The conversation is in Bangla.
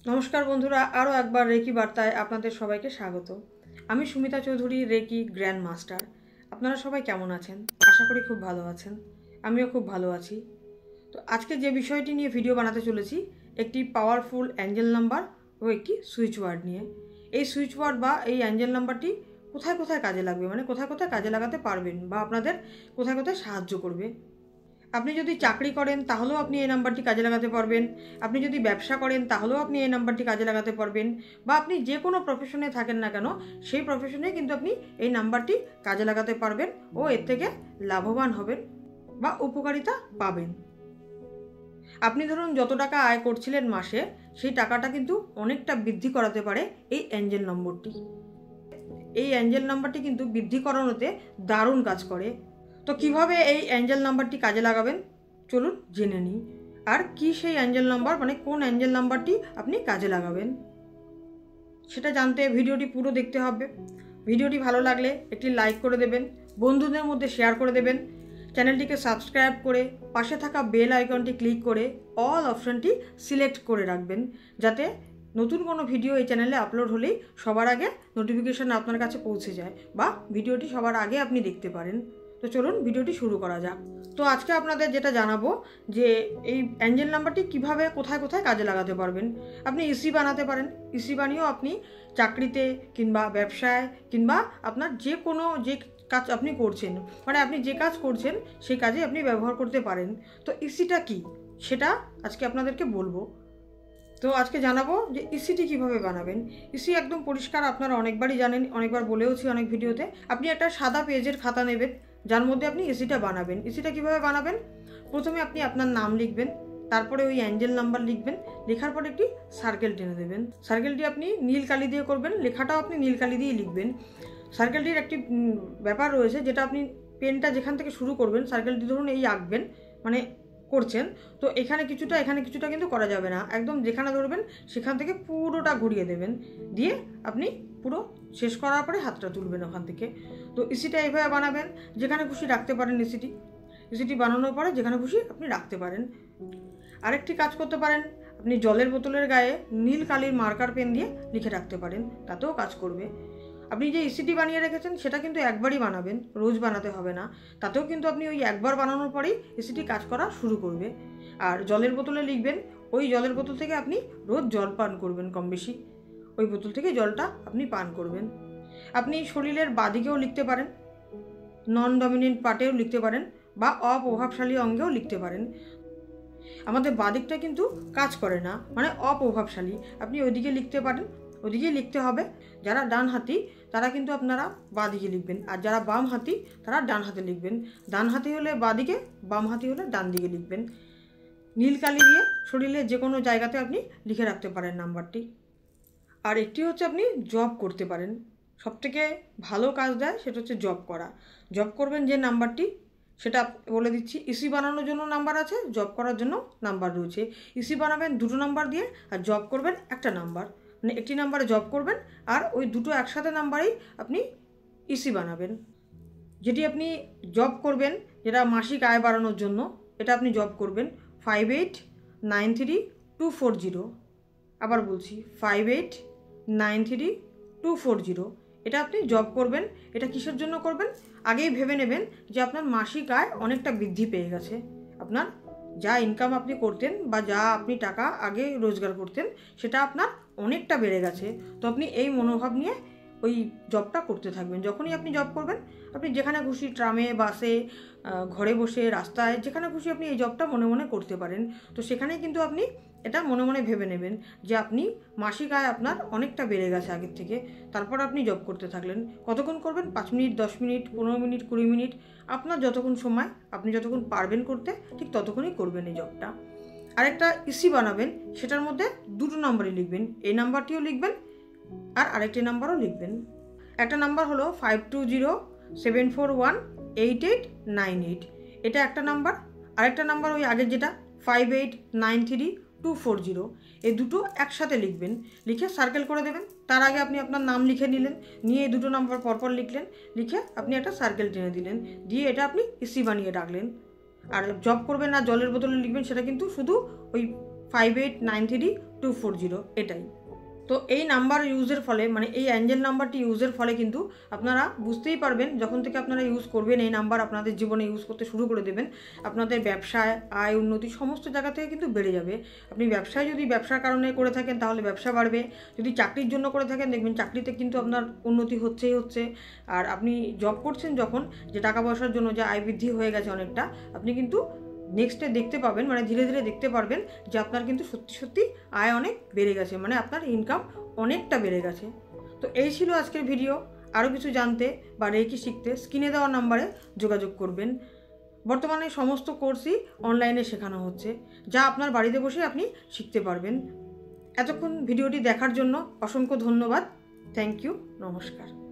নমস্কার বন্ধুরা, আরও একবার রেকি বার্তায় আপনাদের সবাইকে স্বাগত। আমি Sumita Chowdhury, reiki grand master. আপনারা সবাই কেমন আছেন? আশা করি খুব ভালো আছেন। আমিও খুব ভালো আছি। তো আজকে যে বিষয়টি নিয়ে ভিডিও বানাতে চলেছি, একটি পাওয়ারফুল অ্যাঞ্জেল নাম্বার ও একটি সুইচ ওয়ার্ড নিয়ে। এই সুইচ ওয়ার্ড বা এই অ্যাঞ্জেল নাম্বারটি কোথায় কোথায় কাজে লাগবে, মানে কোথায় কোথায় কাজে লাগাতে পারবেন বা আপনাদের কোথায় কোথায় সাহায্য করবে। আপনি যদি চাকরি করেন তাহলেও আপনি এই নাম্বারটি কাজে লাগাতে পারবেন। আপনি যদি ব্যবসা করেন তাহলেও আপনি এই নাম্বারটি কাজে লাগাতে পারবেন। বা আপনি যে কোনো প্রফেশনে থাকেন না কেন, সেই প্রফেশনে কিন্তু আপনি এই নাম্বারটি কাজে লাগাতে পারবেন ও এর থেকে লাভবান হবেন বা উপকারিতা পাবেন। আপনি ধরুন যত টাকা আয় করছিলেন মাসে, সেই টাকাটা কিন্তু অনেকটা বৃদ্ধি করাতে পারে এই অ্যাঞ্জেল নম্বরটি। এই অ্যাঞ্জেল নাম্বারটি কিন্তু বৃদ্ধি করানোতে দারুণ কাজ করে। তো কিভাবে এই অ্যাঞ্জেল নাম্বারটি কাজে লাগাবেন চলুন জেনে নিই। আর কি সেই অ্যাঞ্জেল নাম্বার, মানে কোন অ্যাঞ্জেল নাম্বারটি আপনি কাজে লাগাবেন, সেটা জানতে ভিডিওটি পুরো দেখতে হবে। ভিডিওটি ভালো লাগলে একটি লাইক করে দেবেন, বন্ধুদের মধ্যে শেয়ার করে দেবেন, চ্যানেলটিকে সাবস্ক্রাইব করে পাশে থাকা বেল আইকনটি ক্লিক করে অল অপশানটি সিলেক্ট করে রাখবেন, যাতে নতুন কোনো ভিডিও এই চ্যানেলে আপলোড হলেই সবার আগে নোটিফিকেশান আপনার কাছে পৌঁছে যায় বা ভিডিওটি সবার আগে আপনি দেখতে পারেন। তো চলুন ভিডিওটি শুরু করা যাক। তো আজকে আপনাদের যেটা জানাবো যে এই অ্যাঞ্জেল নাম্বারটি কিভাবে কোথায় কোথায় কাজে লাগাতে পারবেন। আপনি ইসি বানাতে পারেন। ইসি বানিয়েও আপনি চাকরিতে কিংবা ব্যবসায় কিংবা আপনার যে কোনো যে কাজ আপনি করছেন, মানে আপনি যে কাজ করছেন সেই কাজে আপনি ব্যবহার করতে পারেন। তো ইসিটা কি সেটা আজকে আপনাদেরকে বলবো। তো আজকে জানাবো যে ইসিটি কিভাবে বানাবেন। ইসি একদম পরিষ্কার, আপনারা অনেকবারই জানেন, অনেকবার বলেওছি অনেক ভিডিওতে। আপনি একটা সাদা পেজের খাতা নেবেন, যার মধ্যে আপনি ইসিটা বানাবেন। ইসিটা কিভাবে বানাবেন? প্রথমে আপনি আপনার নাম লিখবেন, তারপরে ওই অ্যাঞ্জেল নাম্বার লিখবেন, লেখার পরে একটি সার্কেল টেনে দেবেন। সার্কেলটি আপনি নীল কালি দিয়ে করবেন, লেখাটাও আপনি নীল কালি দিয়েই লিখবেন। সার্কেলটির একটি ব্যাপার রয়েছে, যেটা আপনি পেনটা যেখান থেকে শুরু করবেন, সার্কেলটি ধরুন এই আঁকবেন, মানে করছেন, তো এখানে কিছুটা কিন্তু করা যাবে না। একদম যেখানে ধরবেন সেখান থেকে পুরোটা ঘুরিয়ে দেবেন, দিয়ে আপনি পুরো শেষ করার পরে হাতটা তুলবেন ওখান থেকে। তো ইসিটা এইভাবে বানাবেন, যেখানে খুশি রাখতে পারেন ইসিটি বানানোর পরে যেখানে খুশি আপনি রাখতে পারেন। আরেকটি কাজ করতে পারেন, আপনি জলের বোতলের গায়ে নীল কালির মার্কার পেন দিয়ে লিখে রাখতে পারেন, তাতেও কাজ করবে। আপনি যে ইসিটি বানিয়ে রেখেছেন সেটা কিন্তু একবারই বানাবেন, রোজ বানাতে হবে না। তাতেও কিন্তু আপনি ওই একবার বানানোর পরেই ইসিটি কাজ করা শুরু করবে। আর জলের বোতলে লিখবেন, ওই জলের বোতল থেকে আপনি রোজ জল পান করবেন, কম বেশি ওই বোতল থেকে জলটা আপনি পান করবেন। আপনি শরীরের বাদিকেও লিখতে পারেন, নন ডমিনেন্ট পার্টেও লিখতে পারেন, বা অপ্রভাবশালী অঙ্গেও লিখতে পারেন। আমাদের বাদিকটা কিন্তু কাজ করে না, মানে অপ্রভাবশালী, আপনি ওইদিকে লিখতে পারেন, ওদিকেই লিখতে হবে। যারা ডান হাতি তারা কিন্তু আপনারা বাঁ দিকে লিখবেন, আর যারা বাম হাতি তারা ডান হাতে লিখবেন। ডান হাতি হলে বাঁ দিকে, বাম হাতি হলে ডান দিকে লিখবেন। নীল কালি দিয়ে শরীরের যে কোনো জায়গাতে আপনি লিখে রাখতে পারেন নাম্বারটি। আর একটি হচ্ছে আপনি জব করতে পারেন। সবথেকে ভালো কাজ দেয় সেটা হচ্ছে জব করা। জব করবেন যে নাম্বারটি, সেটা বলে দিচ্ছি। ইসি বানানোর জন্য নাম্বার আছে, জব করার জন্য নাম্বার রয়েছে। ইসি বানাবেন দুটো নাম্বার দিয়ে, আর জব করবেন একটা নাম্বার, মানে একটি নাম্বারে জব করবেন আর ওই দুটো একসাথে নাম্বারেই আপনি ইসি বানাবেন। যেটি আপনি জব করবেন, যেটা মাসিক আয় বাড়ানোর জন্য, এটা আপনি জব করবেন 58932440। আবার বলছি 58932440। এটা আপনি জব করবেন। এটা কিসের জন্য করবেন আগেই ভেবে নেবেন, যে আপনার মাসিক আয় অনেকটা বৃদ্ধি পেয়ে গেছে। আপনার যা ইনকাম আপনি করতেন বা যা আপনি টাকা আগে রোজগার করতেন, সেটা আপনার অনেকটা বেড়ে গেছে। তো আপনি এই মনোভাব নিয়ে ওই জবটা করতে থাকবেন। যখনই আপনি জব করবেন, আপনি যেখানে খুশি, ট্রামে, বাসে, ঘরে বসে, রাস্তায়, যেখানে খুশি আপনি এই জবটা মনে মনে করতে পারেন। তো সেখানেই কিন্তু আপনি এটা মনে মনে ভেবে নেবেন যে আপনি মাসিক আয় আপনার অনেকটা বেড়ে গেছে আগের থেকে। তারপর আপনি জব করতে থাকলেন। কতক্ষণ করবেন? 5 মিনিট, 10 মিনিট, 15 মিনিট, 20 মিনিট, আপনার যতক্ষণ সময়, আপনি যতক্ষণ পারবেন করতে, ঠিক ততক্ষণই করবেন এই জবটা। আরেকটা ইসি বানাবেন, সেটার মধ্যে দুটো নাম্বারই লিখবেন। এই নাম্বারটিও লিখবেন আর আরেকটি নাম্বারও লিখবেন। একটা নাম্বার হলো 5207418898, এটা একটা নাম্বার। আরেকটা নাম্বার ওই আগের যেটা 58932440, এই দুটো একসাথে লিখবেন। লিখে সার্কেল করে দেবেন। তার আগে আপনি আপনার নাম লিখে নিলেন, নিয়ে এই দুটো নাম্বার পরপর লিখলেন, লিখে আপনি একটা সার্কেল টেনে দিলেন, দিয়ে এটা আপনি ইসি বানিয়ে রাখলেন। আর জব করবেন না জলের বোতলে লিখবেন, সেটা কিন্তু শুধু ওই 5893-240 এটাই। তো এই নাম্বার ইউজের ফলে মানে এই অ্যাঞ্জেল নাম্বারটি ইউজের ফলে কিন্তু আপনারা বুঝতেই পারবেন, যখন থেকে আপনারা ইউজ করবেন এই নাম্বার আপনাদের জীবনে ইউজ করতে শুরু করে দেবেন, আপনাদের ব্যবসায় আয় উন্নতি সমস্ত জায়গা থেকে কিন্তু বেড়ে যাবে। আপনি ব্যবসায় যদি ব্যবসার কারণে করে থাকেন তাহলে ব্যবসা বাড়বে, যদি চাকরির জন্য করে থাকেন দেখবেন চাকরিতে কিন্তু আপনার উন্নতি হচ্ছেই হচ্ছে। আর আপনি জব করছেন যখন, যে টাকা পয়সার জন্য যে আয় বৃদ্ধি হয়ে গেছে অনেকটা, আপনি কিন্তু নেক্সটে দেখতে পাবেন, মানে ধীরে ধীরে দেখতে পারবেন যে আপনার কিন্তু সত্যি সত্যি আয় অনেক বেড়ে গেছে, মানে আপনার ইনকাম অনেকটা বেড়ে গেছে। তো এই ছিল আজকের ভিডিও। আরও কিছু জানতে বা রেকি শিখতে স্ক্রিনে দেওয়া নাম্বারে যোগাযোগ করবেন। বর্তমানে সমস্ত কোর্সই অনলাইনে শেখানো হচ্ছে, যা আপনার বাড়িতে বসে আপনি শিখতে পারবেন। এতক্ষণ ভিডিওটি দেখার জন্য অসংখ্য ধন্যবাদ। থ্যাংক ইউ, নমস্কার।